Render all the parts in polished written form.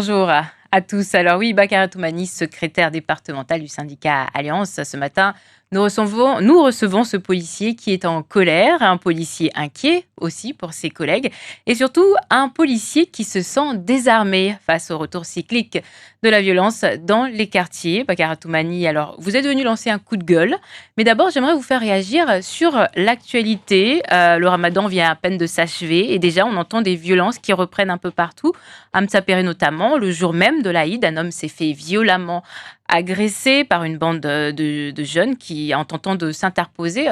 Bonjour à tous. Alors oui, Bakara Toumani, secrétaire départemental du syndicat Alliance, ce matin, nous recevons ce policier qui est en colère, un policier inquiet aussi pour ses collègues, et surtout un policier qui se sent désarmé face au retour cyclique de la violence dans les quartiers. Bakara Toumani, alors vous êtes venu lancer un coup de gueule, mais d'abord j'aimerais vous faire réagir sur l'actualité. Le ramadan vient à peine de s'achever et déjà on entend des violences qui reprennent un peu partout. À Mtsapéré notamment, le jour même de l'Aïd, un homme s'est fait violemment agresser par une bande de jeunes qui, en tentant de s'interposer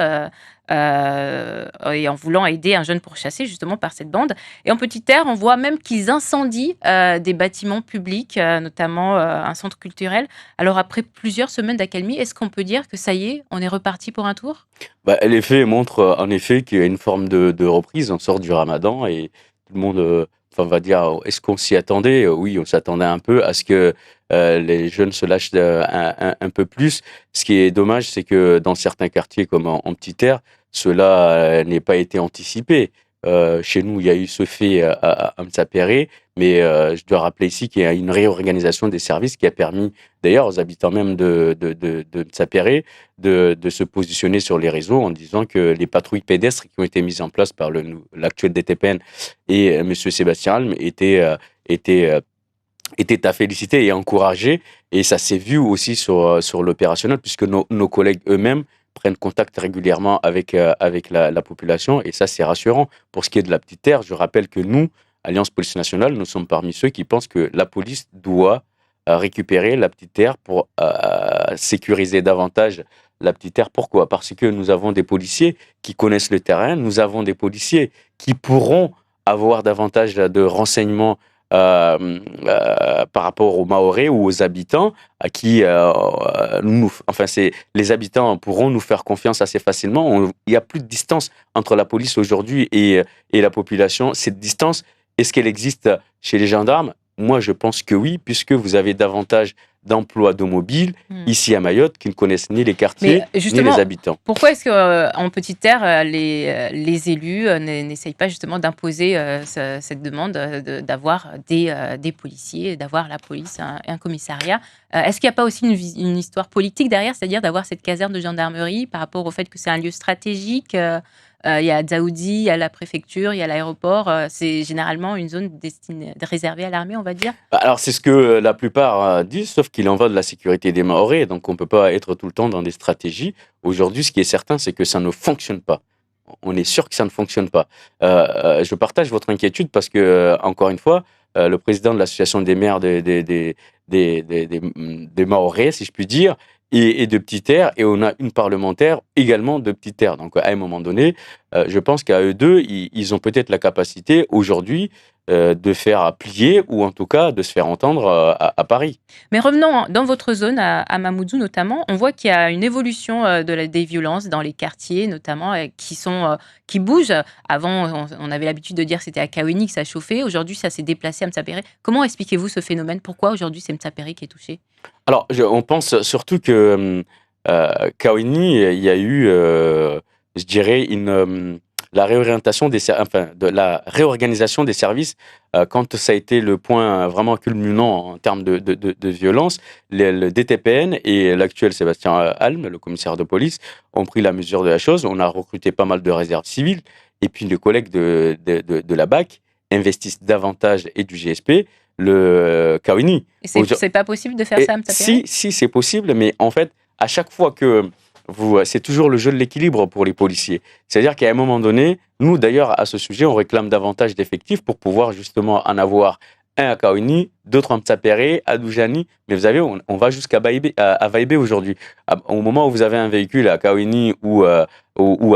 et en voulant aider un jeune pourchassé justement par cette bande. Et en Petite Terre, on voit même qu'ils incendient des bâtiments publics, notamment un centre culturel. Alors après plusieurs semaines d'accalmie, est-ce qu'on peut dire que ça y est, on est reparti pour un tour? Les faits montrent en effet qu'il y a une forme de reprise. On sort du ramadan et tout le monde, enfin, va dire, est-ce qu'on s'y attendait? Oui, on s'attendait un peu à ce que les jeunes se lâchent un peu plus. Ce qui est dommage, c'est que dans certains quartiers comme en Petite Terre, cela n'ait pas été anticipé. Chez nous, il y a eu ce fait à Mtsapéré, mais je dois rappeler ici qu'il y a une réorganisation des services qui a permis d'ailleurs aux habitants même de Mtsapéré de se positionner sur les réseaux en disant que les patrouilles pédestres qui ont été mises en place par l'actuel DTPN et M. Sébastien Alm étaient, étaient à féliciter et encourager. Et ça s'est vu aussi sur l'opérationnel, puisque nos collègues eux-mêmes prennent contact régulièrement avec la population. Et ça, c'est rassurant. Pour ce qui est de la Petite Terre, je rappelle que nous, Alliance Police Nationale, nous sommes parmi ceux qui pensent que la police doit récupérer la Petite Terre pour sécuriser davantage la Petite Terre. Pourquoi? Parce que nous avons des policiers qui connaissent le terrain, nous avons des policiers qui pourront avoir davantage de renseignements par rapport aux Mahorais ou aux habitants à qui les habitants pourront nous faire confiance assez facilement. Il n'y a plus de distance entre la police aujourd'hui et la population. Cette distance, est-ce qu'elle existe chez les gendarmes? Moi, je pense que oui, puisque vous avez davantage d'emplois de mobiles Hmm. ici à Mayotte qui ne connaissent ni les Mais quartiers ni les justement, habitants. pourquoi est-ce qu'en Petite Terre, les élus n'essayent pas justement d'imposer cette demande d'avoir des policiers, d'avoir la police, un commissariat? Est-ce qu'il n'y a pas aussi une histoire politique derrière, c'est-à-dire d'avoir cette caserne de gendarmerie par rapport au fait que c'est un lieu stratégique? Il y a Dzaoudi, il y a la préfecture, il y a l'aéroport. C'est généralement une zone réservée à l'armée, on va dire. Alors, c'est ce que la plupart disent, sauf qu'il en va de la sécurité des Mahorais, donc on ne peut pas être tout le temps dans des stratégies. Aujourd'hui, ce qui est certain, c'est que ça ne fonctionne pas. On est sûr que ça ne fonctionne pas. Je partage votre inquiétude parce que, encore une fois, le président de l'association des maires des Mahorais, si je puis dire, et de Petite Terre, et on a une parlementaire également de Petite Terre. Donc, à un moment donné, je pense qu'à eux deux, ils ont peut-être la capacité aujourd'hui de faire plier ou en tout cas de se faire entendre à Paris. Mais revenons dans votre zone, à Mamoudzou notamment, on voit qu'il y a une évolution des violences dans les quartiers, notamment, qui bougent. Avant, on avait l'habitude de dire que c'était à Kawini que ça chauffait. Aujourd'hui, ça s'est déplacé à Mtsapéré. Comment expliquez-vous ce phénomène? Pourquoi aujourd'hui c'est Mtsapéré qui est touché? Alors, on pense surtout que Kawini, il y a eu, je dirais, de la réorganisation des services quand ça a été le point vraiment culminant en termes de violence. Le DTPN et l'actuel Sébastien Alm, le commissaire de police, ont pris la mesure de la chose. On a recruté pas mal de réserves civiles et puis les collègues de la BAC investissent davantage et du GSP le Kawini. Et c'est pas possible de faire ça à Mtsapéré? Si c'est possible, mais en fait, à chaque fois que c'est toujours le jeu de l'équilibre pour les policiers. C'est-à-dire qu'à un moment donné, nous d'ailleurs, à ce sujet, on réclame davantage d'effectifs pour pouvoir justement en avoir un à Kaoni, d'autres en Mtsapéré, à Doujani. Mais vous savez, on va jusqu'à à Vaïbé aujourd'hui. Au moment où vous avez un véhicule à Kaoni ou à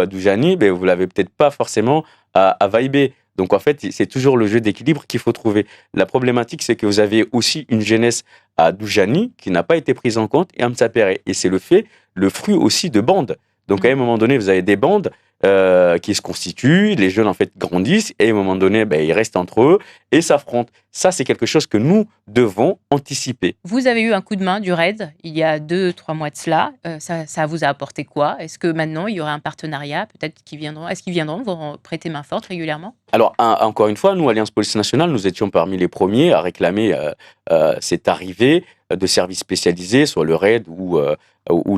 Doujani, ben, vous l'avez peut-être pas forcément à Vaïbé. Donc en fait, c'est toujours le jeu d'équilibre qu'il faut trouver. La problématique, c'est que vous avez aussi une jeunesse à Doujani qui n'a pas été prise en compte et à Mtsapéré. Et c'est le fruit aussi de bandes. Donc à un moment donné, vous avez des bandes qui se constituent, les jeunes en fait grandissent et à un moment donné, ils restent entre eux et s'affrontent. Ça, c'est quelque chose que nous devons anticiper. Vous avez eu un coup de main du RAID il y a 2-3 mois de cela. Ça vous a apporté quoi? Est-ce que maintenant, il y aurait un partenariat peut-être qui viendront? Est-ce qu'ils viendront vous prêter main forte régulièrement? Alors, encore une fois, nous, Alliance Police Nationale, nous étions parmi les premiers à réclamer cette arrivée de services spécialisés sur le RAID ou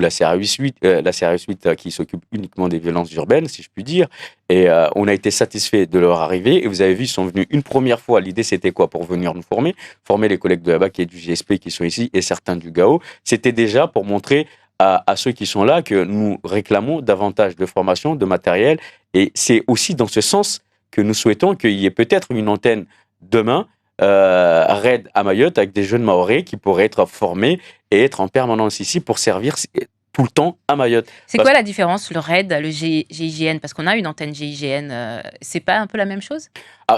la CRS 8, la CRS 8 qui s'occupe uniquement des violences urbaines, si je puis dire. Et on a été satisfait de leur arrivée. Et vous avez vu, ils sont venus une première fois. L'idée, c'était quoi? Pour venir nous former les collègues de la BAC et du GSP qui sont ici et certains du GAO. C'était déjà pour montrer à ceux qui sont là que nous réclamons davantage de formation, de matériel. Et c'est aussi dans ce sens que nous souhaitons qu'il y ait peut-être une antenne demain, RAID à Mayotte, avec des jeunes Mahorais qui pourraient être formés et être en permanence ici pour servir tout le temps à Mayotte. C'est quoi la différence, le RAID, le GIGN? Parce qu'on a une antenne GIGN, c'est pas un peu la même chose?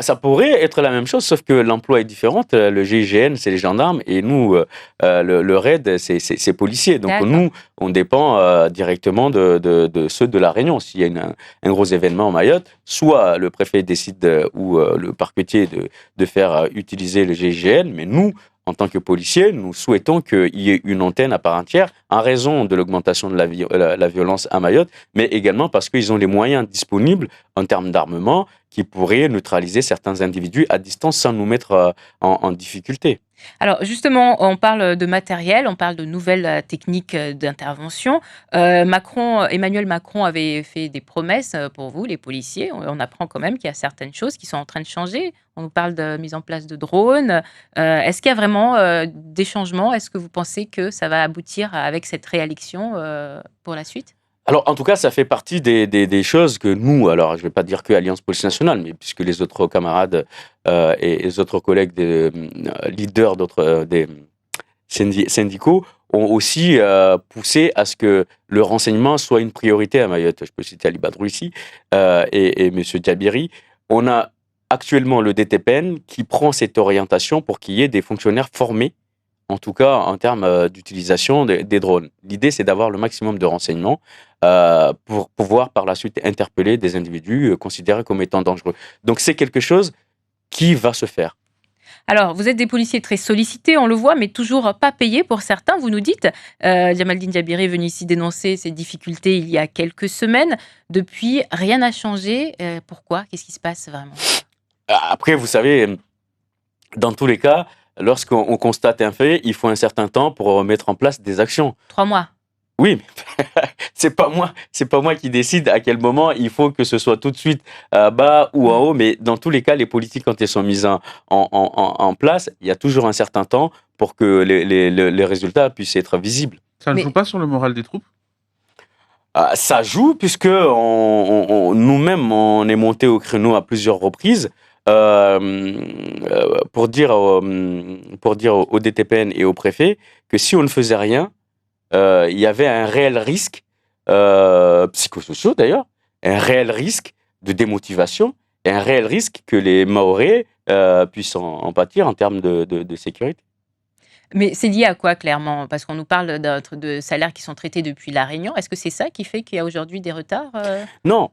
Ça pourrait être la même chose, sauf que l'emploi est différent. Le GIGN, c'est les gendarmes, et nous, le RAID, c'est policiers. Donc D'accord. nous, on dépend directement de ceux de La Réunion. S'il y a un gros événement à Mayotte, soit le préfet décide ou le parquetier de faire utiliser le GIGN, mais nous, en tant que policiers, nous souhaitons qu'il y ait une antenne à part entière, en raison de l'augmentation de la violence à Mayotte, mais également parce qu'ils ont les moyens disponibles en termes d'armement qui pourraient neutraliser certains individus à distance sans nous mettre en difficulté. Alors justement, on parle de matériel, on parle de nouvelles techniques d'intervention. Emmanuel Macron avait fait des promesses pour vous, les policiers. On apprend quand même qu'il y a certaines choses qui sont en train de changer. On nous parle de mise en place de drones. Est-ce qu'il y a vraiment des changements? Est-ce que vous pensez que ça va aboutir avec cette réélection pour la suite? Alors, en tout cas, ça fait partie des choses que nous, alors je ne vais pas dire que Alliance Police Nationale, mais puisque les autres camarades et les autres collègues des leaders d'autres des syndicaux ont aussi poussé à ce que le renseignement soit une priorité à Mayotte. Je peux citer Ali Badrou ici et M. Diabiri. On a actuellement le DTPN qui prend cette orientation pour qu'il y ait des fonctionnaires formés, en tout cas en termes d'utilisation des drones. L'idée, c'est d'avoir le maximum de renseignements pour pouvoir par la suite interpeller des individus considérés comme étant dangereux. Donc c'est quelque chose qui va se faire. Alors, vous êtes des policiers très sollicités, on le voit, mais toujours pas payés pour certains, vous nous dites. Jamaldine Diabiri est venu ici dénoncer ces difficultés il y a quelques semaines. Depuis, rien n'a changé. Pourquoi? Qu'est-ce qui se passe vraiment? Après, vous savez, dans tous les cas, lorsqu'on constate un fait, il faut un certain temps pour mettre en place des actions. 3 mois. Oui, mais c'est pas moi qui décide à quel moment il faut que ce soit tout de suite bas ou en haut. Mais dans tous les cas, les politiques, quand elles sont mises en place, il y a toujours un certain temps pour que les résultats puissent être visibles. Ça ne Mais- joue pas sur le moral des troupes? Ça joue puisque nous-mêmes, on est monté au créneau à plusieurs reprises pour dire au DTPN et au préfet que si on ne faisait rien, il y avait un réel risque, psychosocial d'ailleurs, un réel risque de démotivation et un réel risque que les Mahorais puissent en pâtir en termes de sécurité. Mais c'est lié à quoi, clairement? Parce qu'on nous parle de salaires qui sont traités depuis La Réunion. Est-ce que c'est ça qui fait qu'il y a aujourd'hui des retards? Non,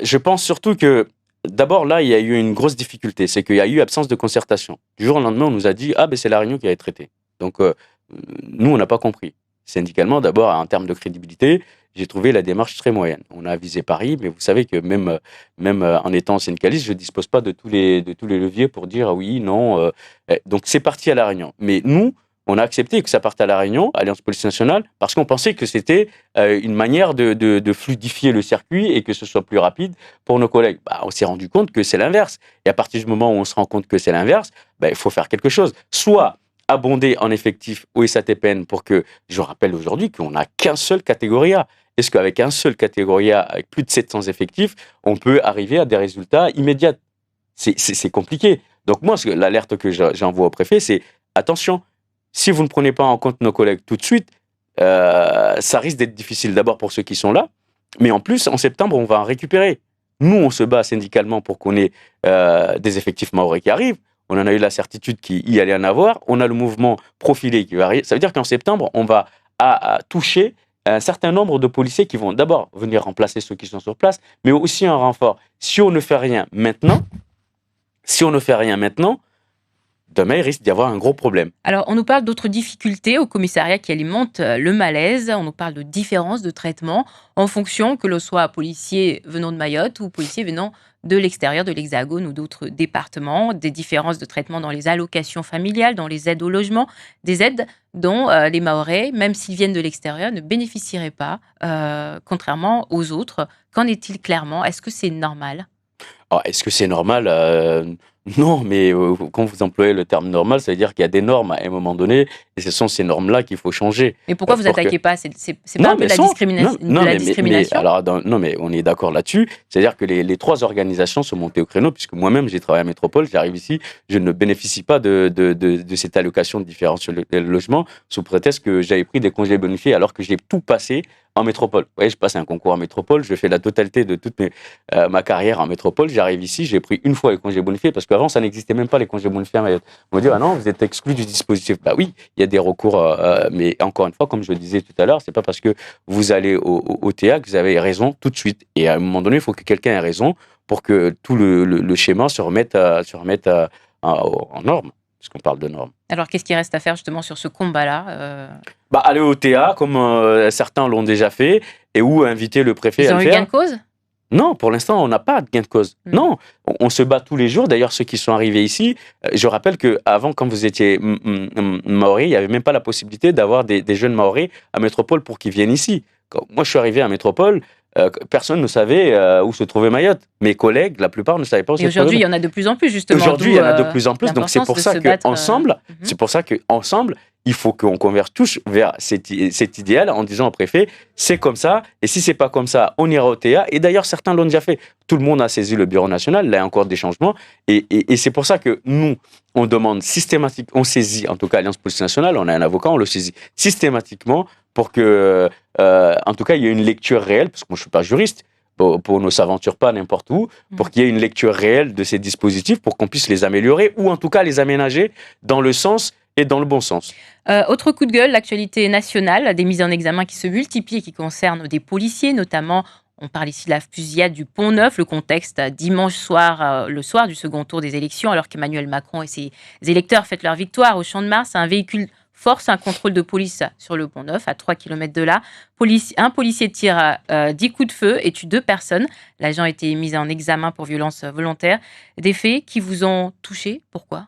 je pense surtout que, d'abord là, il y a eu une grosse difficulté, c'est qu'il y a eu absence de concertation. Du jour au lendemain, on nous a dit « Ah, ben c'est La Réunion qui va être traitée ». Donc, nous, on n'a pas compris. Syndicalement, d'abord, en termes de crédibilité, j'ai trouvé la démarche très moyenne. On a visé Paris, mais vous savez que même en étant syndicaliste, je ne dispose pas de tous les leviers pour dire ah oui, non. Donc c'est parti à La Réunion. Mais nous, on a accepté que ça parte à La Réunion, Alliance Police Nationale, parce qu'on pensait que c'était une manière de fluidifier le circuit et que ce soit plus rapide pour nos collègues. On s'est rendu compte que c'est l'inverse. Et à partir du moment où on se rend compte que c'est l'inverse, il faut faire quelque chose. Soit abonder en effectif au SATPN pour que, je rappelle aujourd'hui qu'on n'a qu'un seul catégorie A. Est-ce qu'avec un seul catégorie A, avec plus de 700 effectifs, on peut arriver à des résultats immédiats? C'est compliqué. Donc moi, l'alerte que j'envoie au préfet, c'est attention, si vous ne prenez pas en compte nos collègues tout de suite, ça risque d'être difficile d'abord pour ceux qui sont là, mais en plus, en septembre, on va en récupérer. Nous, on se bat syndicalement pour qu'on ait des effectifs mahorais qui arrivent. On en a eu la certitude qu'il y allait en avoir. On a le mouvement profilé qui va arriver. Ça veut dire qu'en septembre, on va toucher un certain nombre de policiers qui vont d'abord venir remplacer ceux qui sont sur place, mais aussi un renfort. Si on ne fait rien maintenant, demain, il risque d'y avoir un gros problème. Alors, on nous parle d'autres difficultés au commissariat qui alimentent le malaise. On nous parle de différences de traitement en fonction que l'on soit policier venant de Mayotte ou policier venant de l'extérieur de l'Hexagone ou d'autres départements. Des différences de traitement dans les allocations familiales, dans les aides au logement, des aides dont les Mahorais, même s'ils viennent de l'extérieur, ne bénéficieraient pas, contrairement aux autres. Qu'en est-il clairement? Est-ce que c'est normal? Alors, est-ce que c'est normal? Non, mais quand vous employez le terme normal, ça veut dire qu'il y a des normes à un moment donné, et ce sont ces normes-là qu'il faut changer. Mais pourquoi vous Pour que... attaquez pas? C'est pas Non, un peu mais de la non, discrimination? alors, non, mais on est d'accord là-dessus. C'est-à-dire que les trois organisations sont montées au créneau, puisque moi-même, j'ai travaillé à Métropole, j'arrive ici, je ne bénéficie pas de cette allocation de différence sur le logement, sous prétexte que j'avais pris des congés bonifiés, alors que j'ai tout passé en métropole. Vous voyez, je passe un concours en métropole, je fais la totalité de toute ma carrière en métropole. J'arrive ici, j'ai pris une fois les congés bonifiés, parce qu'avant, ça n'existait même pas les congés bonifiés à Mayotte. On me dit, ah non, vous êtes exclu du dispositif. Bah oui, il y a des recours, mais encore une fois, comme je le disais tout à l'heure, c'est pas parce que vous allez au TA que vous avez raison tout de suite. Et à un moment donné, il faut que quelqu'un ait raison pour que tout le schéma se remette en norme, puisqu'on parle de normes. Alors, qu'est-ce qui reste à faire justement sur ce combat-là? Bah, aller au TA, comme certains l'ont déjà fait, et ou inviter le préfet Ils à ont le eu gain faire. de cause? Non, pour l'instant, on n'a pas de gain de cause. Non, on se bat tous les jours. D'ailleurs, ceux qui sont arrivés ici, je rappelle qu'avant, quand vous étiez Maori, il n'y avait même pas la possibilité d'avoir des jeunes Maori à Métropole pour qu'ils viennent ici. Quand moi, je suis arrivé à Métropole, personne ne savait où se trouvait Mayotte. Mes collègues, la plupart, ne savaient pas où se Et trouvait aujourd'hui, il y Mayotte. en a de plus en plus, justement. Aujourd'hui, il y en a de plus en plus. Donc, c'est l'importance pour de ça se battre, qu'ensemble, il faut qu'on converge tous vers cet idéal en disant au préfet, c'est comme ça, et si c'est pas comme ça, on ira au TA. Et d'ailleurs, certains l'ont déjà fait. Tout le monde a saisi le bureau national, là, il y a encore des changements. Et c'est pour ça que nous, on demande on saisit, en tout cas, Alliance Police Nationale, on a un avocat, on le saisit systématiquement pour que, en tout cas, il y ait une lecture réelle, parce que moi, je suis pas juriste, pour ne s'aventure pas n'importe où, pour qu'il y ait une lecture réelle de ces dispositifs, pour qu'on puisse les améliorer, ou en tout cas les aménager dans le sens et dans le bon sens. Autre coup de gueule, l'actualité nationale, des mises en examen qui se multiplient et qui concernent des policiers, notamment, on parle ici de la fusillade du Pont-Neuf, le contexte dimanche soir, le soir du second tour des élections, alors qu'Emmanuel Macron et ses électeurs fêtent leur victoire au Champ de Mars, un véhicule force un contrôle de police sur le Pont-Neuf, à 3 km de là. Un policier tire 10 coups de feu et tue 2 personnes. L'agent a été mis en examen pour violence volontaire. Des faits qui vous ont touché, pourquoi ?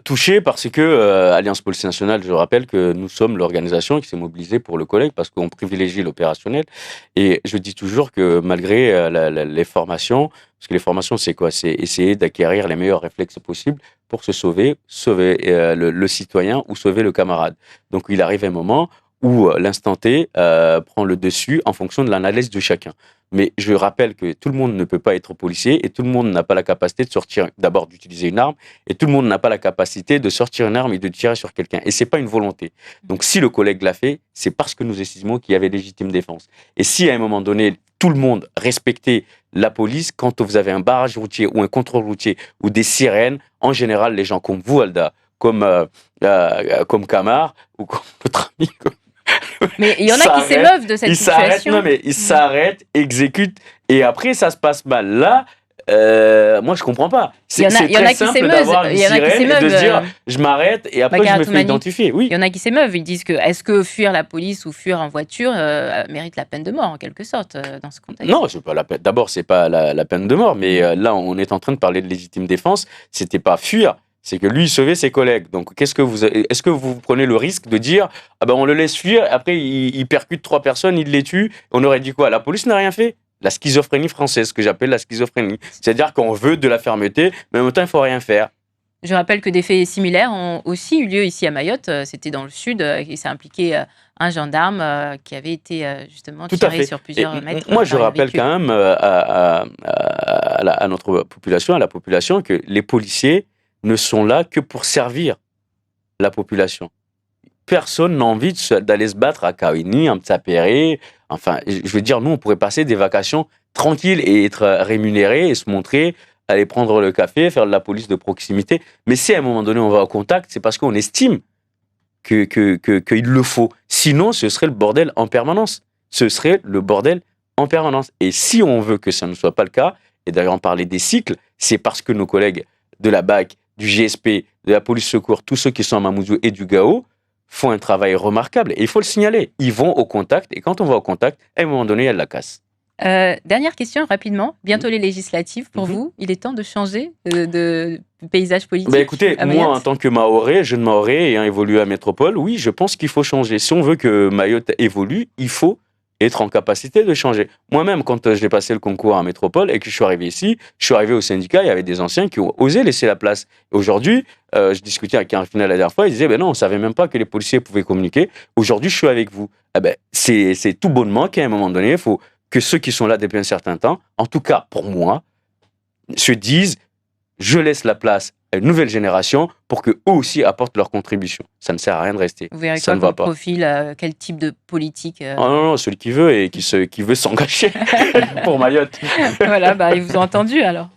Touché parce que Alliance Police Nationale, je rappelle que nous sommes l'organisation qui s'est mobilisée pour le collègue parce qu'on privilégie l'opérationnel. Et je dis toujours que malgré les formations, parce que les formations, c'est quoi? C'est essayer d'acquérir les meilleurs réflexes possibles pour sauver le citoyen ou sauver le camarade. Donc il arrive un moment où l'instant T prend le dessus en fonction de l'analyse de chacun. Mais je rappelle que tout le monde ne peut pas être policier et tout le monde n'a pas la capacité de sortir, d'abord d'utiliser une arme, et tout le monde n'a pas la capacité de sortir une arme et de tirer sur quelqu'un. Et c'est pas une volonté. Donc si le collègue l'a fait, c'est parce que nous estimons qu'il y avait légitime défense. Et si à un moment donné, tout le monde respectait la police, quand vous avez un barrage routier ou un contrôle routier ou des sirènes, en général, les gens comme vous, Alda, comme Kamar ou comme votre ami, mais il y en a qui s'émeuvent de cette situation. Ils s'arrêtent, exécutent, et après, ça se passe mal. Là, moi, je comprends pas. C'est très simple d'avoir une sirène et de se dire, je m'arrête, et après, je me fais identifier. Oui. Il y en a qui s'émeuvent. Ils disent que, est-ce que fuir la police ou fuir en voiture mérite la peine de mort, en quelque sorte, dans ce contexte? Non, c'est pas la peine. D'abord, c'est pas la peine de mort, mais là, on est en train de parler de légitime défense. C'était pas fuir. C'est que lui, il sauvait ses collègues. Donc, est-ce que vous prenez le risque de dire, on le laisse fuir, après, il percute 3 personnes, il les tue, on aurait dit quoi? La police n'a rien fait. La schizophrénie française, ce que j'appelle la schizophrénie. C'est-à-dire qu'on veut de la fermeté, mais en même temps, il faut rien faire. Je rappelle que des faits similaires ont aussi eu lieu ici à Mayotte. C'était dans le sud et ça impliquait un gendarme qui avait été justement tiré sur plusieurs mètres. Moi, je rappelle quand même à notre population, à la population, que les policiers ne sont là que pour servir la population. Personne n'a envie d'aller se battre à Kawini, en Mtsapéré. Enfin, je veux dire, nous, on pourrait passer des vacations tranquilles et être rémunérés et se montrer, aller prendre le café, faire de la police de proximité. Mais si à un moment donné, on va au contact, c'est parce qu'on estime qu'il le faut. Sinon, ce serait le bordel en permanence. Ce serait le bordel en permanence. Et si on veut que ça ne soit pas le cas, et d'ailleurs on parlait des cycles, c'est parce que nos collègues de la BAC, du GSP, de la police secours, tous ceux qui sont à Mamoudzou et du GAO, font un travail remarquable. Et il faut le signaler. Ils vont au contact, et quand on va au contact, à un moment donné, il y a de la casse. Dernière question rapidement. Bientôt les législatives pour vous. Il est temps de changer de paysage politique. Écoutez, moi en tant que Mahorais, jeune Mahorais ayant évolué à Métropole, oui, je pense qu'il faut changer. Si on veut que Mayotte évolue, il faut être en capacité de changer. Moi-même, quand j'ai passé le concours à Métropole et que je suis arrivé ici, je suis arrivé au syndicat, il y avait des anciens qui ont osé laisser la place. Aujourd'hui, je discutais avec un final la dernière fois, il disait, non, on savait même pas que les policiers pouvaient communiquer. Aujourd'hui, je suis avec vous. C'est tout bonnement qu'à un moment donné, il faut que ceux qui sont là depuis un certain temps, en tout cas pour moi, se disent, je laisse la place à une nouvelle génération pour qu'eux aussi apportent leur contribution. Ça ne sert à rien de rester. Vous verrez ça quoi ne va comme pas. profil, quel type de politique non, celui qui veut et qui veut s'engager pour Mayotte. Voilà, ils vous ont entendu alors.